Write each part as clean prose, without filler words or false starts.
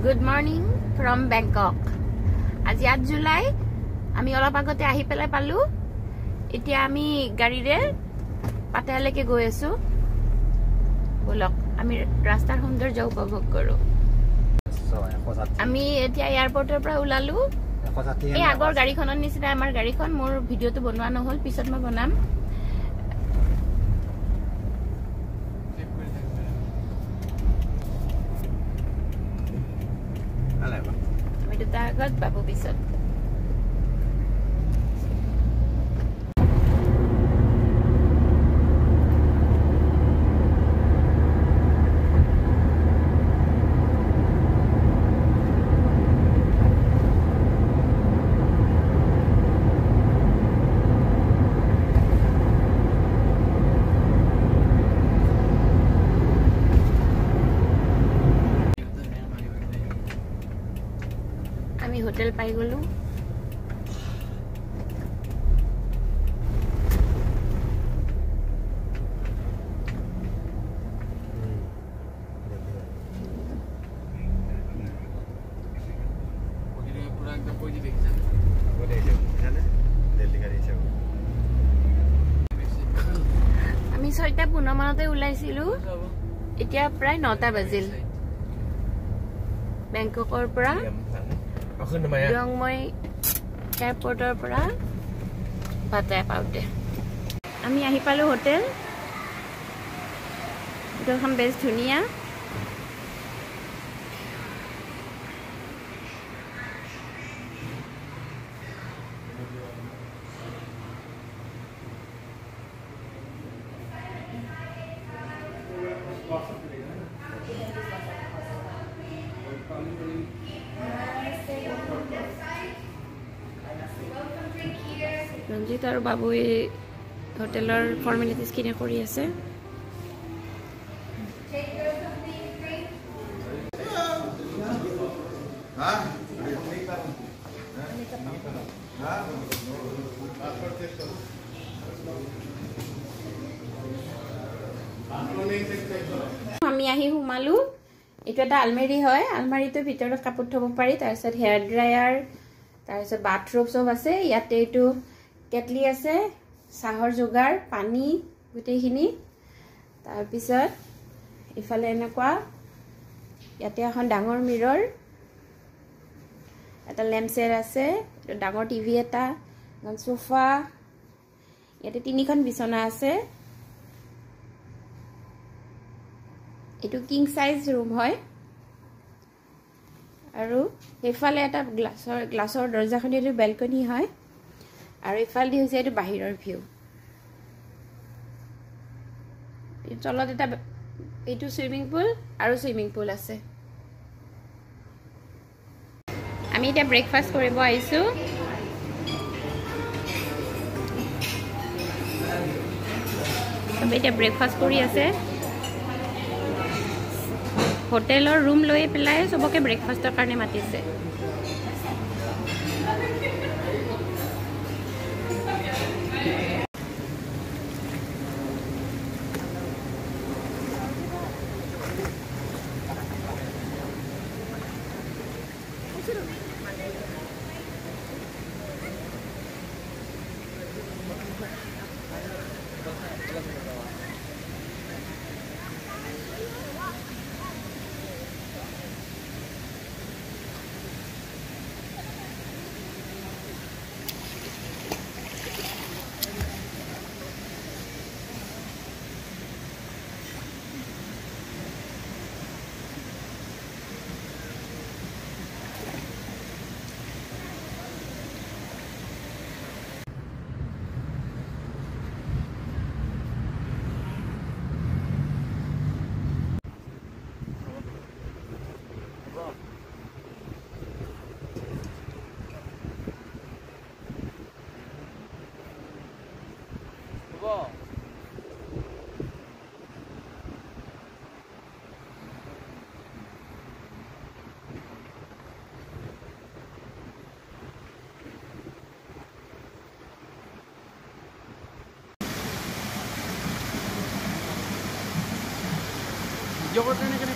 Good morning from Bangkok. আজি 8 July আমি অলপ আগতে আহি পেলাই পালো এতিয়া আমি গাড়ীৰে পাটায়ালৈকে গৈ আছো বলক আমি ৰাস্তাৰ সৌন্দৰ্য উপভোগ কৰো আমি এতিয়া এয়াৰপৰ্টৰ পৰা ওলালো এই আগৰ গাড়ীখনৰ নিচিনা আমাৰ গাড়ীখন মোৰ ভিডিওটো বনোৱা নহল পিছত মই বনাম আমি দুটা আগত বাবু পিছত হোটেল পাই গলো আমি 6:15 মানতে ওলাইছিলো এতিয়া প্ৰায় 9টা বাজিল বেংককৰ পৰা মই এয়াৰপৰ্টৰ পৰা পাটায়া পাওঁতে আমি আহি পালো হোটেল হোটেলখন বেছ ধুনীয়া ৰঞ্জিত আৰু বাবুই হোটেলৰ ফৰ্মেলিটিজ কিনে কৰি আছে আমি আহি সোমালো এইটো এটা আলমাৰি হয় আলমাৰিটোৰ ভিতৰত কাপোৰ থব পাৰি তাৰপিছত হেয়াৰ ড্ৰায়াৰ তাৰপিছত বাথৰুম সব আছে ইয়াতে এইটো কেটলি আছে চাহৰ যোগাৰ পানী গুটেইখিনি তাৰপিছত ইফালে এনেকুৱা ইয়াতে এখন ডাঙৰ মিৰৰ এটা লেম্পছেট আছে ডাঙৰ টিভি এটা সোফা ইয়াতে 3খন বিছনা আছে এইটো কিং সাইজ ৰুম হয় আৰু এফালে এটা গ্লাছৰ দৰজাখন এইটো বেলকনি হয় আৰু ইফালে দি হৈছে এইটো বাহিৰৰ ভিউ তলত এটা এইটো সুইমিং পুল আৰু সুইমিং পুল আছে আমি এটা ব্ৰেকফাষ্ট কৰিব আহিছো সবে এটা ব্ৰেকফাষ্ট কৰি আছে হোটেলৰ ৰুম লৈ পেলাই সবকে ব্ৰেকফাষ্টৰ কাৰণে মাতিছে Yo creo que tiene que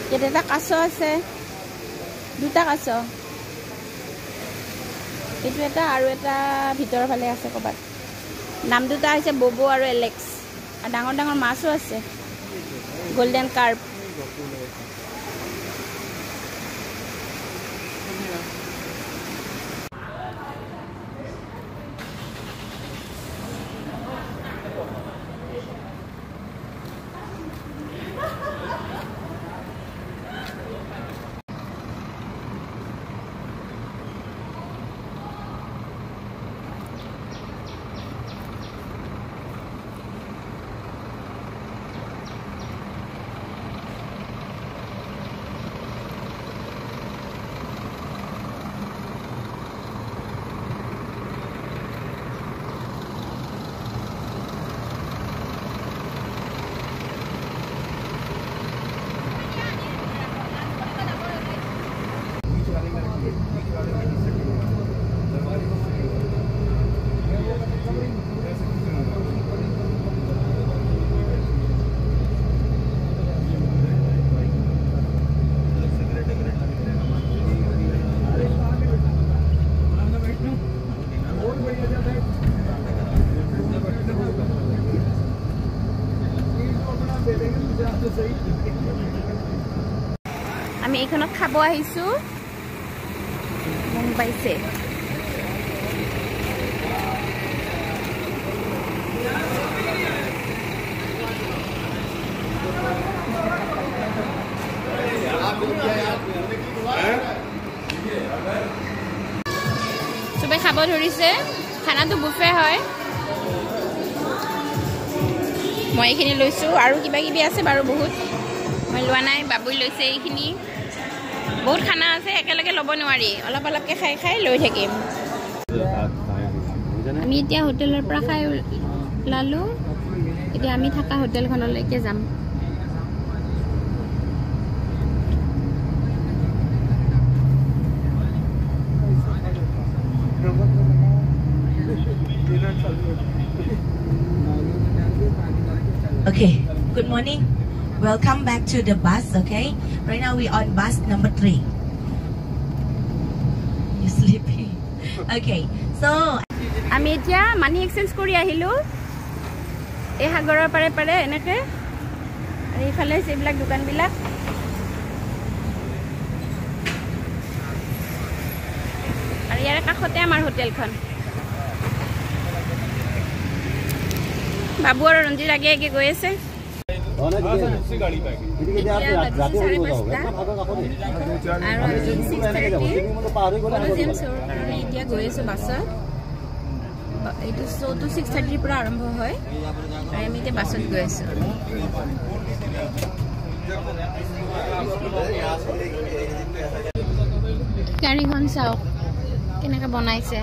ইয়াত এটা কাছ আছে, দুটা কাছ, এইটো এটা আৰু এটা ভিতৰৰ ফালে আছে ক'ৰবাত। নাম দুটা হৈছে ববো আৰু এলেক্স। আৰু ডাঙৰ ডাঙৰ মাছো আছে, গোল্ডেন কাৰ্প। আমি এইখনত খাব আহিছো, মন পাইছে। চবে খাব ধৰিছে, খানাটো বুফে হয়। মই এইখিনি লৈছোঁ, আৰু কিবা কিবি আছে বাৰু বহুত, মই লোৱা নাই, বাবুই লৈছে এইখিনি। বহুত খানা আছে, একেলগে ল'ব নোৱাৰি, অলপ অলপকৈ খাই খাই লৈ থাকিম। আমি এতিয়া হোটেলৰ পৰা খাই ওলালোঁ, এতিয়া আমি থকা হোটেলখনলৈকে যাম। Okay, good morning. Welcome back to the bus, okay? Right now we on bus number 3. You sleepy? Okay, so আমি এতিয়া মানি এক্সচেঞ্জ কৰি আহিলোঁ এই সাগৰৰ পাৰে পাৰে এনেকৈ, আৰু এইফালে এইবিলাক দোকানবিলাক। আৰু ইয়াৰ কাষতে আমাৰ হোটেলখন। বাবু আৰু ৰঞ্জিত আগে আগে গৈ আছে। এতিয়া গৈ আছো বাছত। এইটো শ্ব'টো 6:30 পৰা আৰম্ভ হয়, আৰু আমি এতিয়া বাছত গৈ আছো। গাড়ীখন চাওক কেনেকৈ বনাইছে।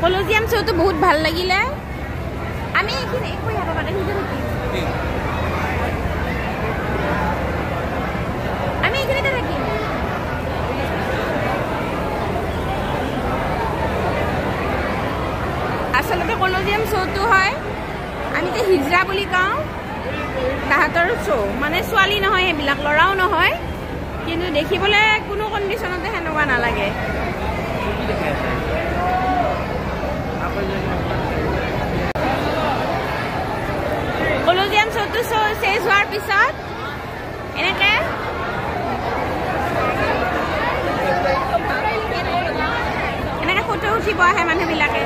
কলজিয়াম শ্ব'টো বহুত ভাল লাগিলে। আমি এইখিনি একো যাব পাৰে, আমি এইখিনিতে থাকিম। আচলতে কলজিয়াম শ্ব'টো হয়, আমি যে হিজৰা বুলি কওঁ, তাহাঁতৰ শ্ব', মানে ছোৱালী নহয় সেইবিলাক, ল'ৰাও নহয়, কিন্তু দেখিবলৈ কোনো কণ্ডিশ্যনতে সেনেকুৱা নালাগে। কলজিয়াম শ্ব'টো চেজ হোৱাৰ পিছত এনেকৈ ফটো উঠিব আহে মানুহবিলাকে।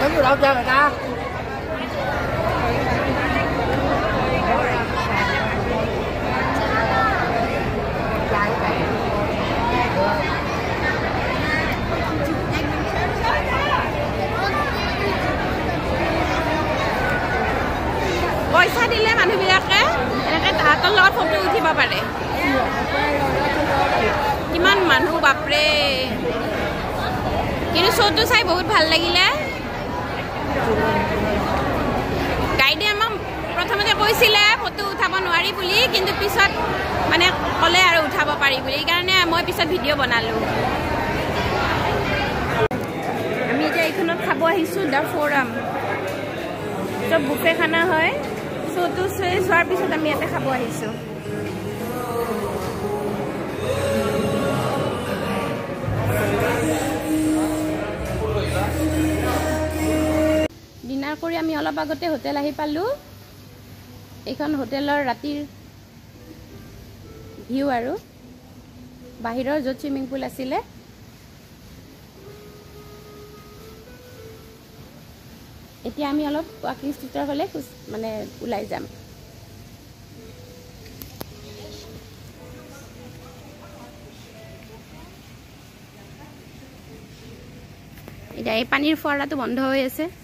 Có nhiều đâu chơi người ta. পাৰে কিমান মানুহ বাপৰে কিন্তু শ্ব'টো চাই বহুত ভাল লাগিলে গাইডে আমাক প্ৰথমতে কৈছিলে ফটো উঠাব নোৱাৰি বুলি কিন্তু পিছত মানে ক'লে আৰু উঠাব পাৰি বুলি সেইকাৰণে মই পিছত ভিডিঅ' বনালোঁ আমি এতিয়া এইখনত খাব আহিছোঁ দ্য ফ'ৰাম চব বুফে খানা হয় শ্ব'টো চোৱাৰ পিছত আমি ইয়াতে খাব আহিছোঁ ডিনাৰ কৰি আমি অলপ আগতে হোটেল আহি পালোঁ এইখন হোটেলৰ ৰাতিৰ ভিউ আৰু বাহিৰৰ য'ত চুইমিং পুল আছিলে এতিয়া আমি অলপ ৱাকিং ষ্ট্ৰীটৰ ফালে মানে ওলাই যাম এতিয়া এই পানীৰ ফোৱাৰাটো বন্ধ হৈ আছে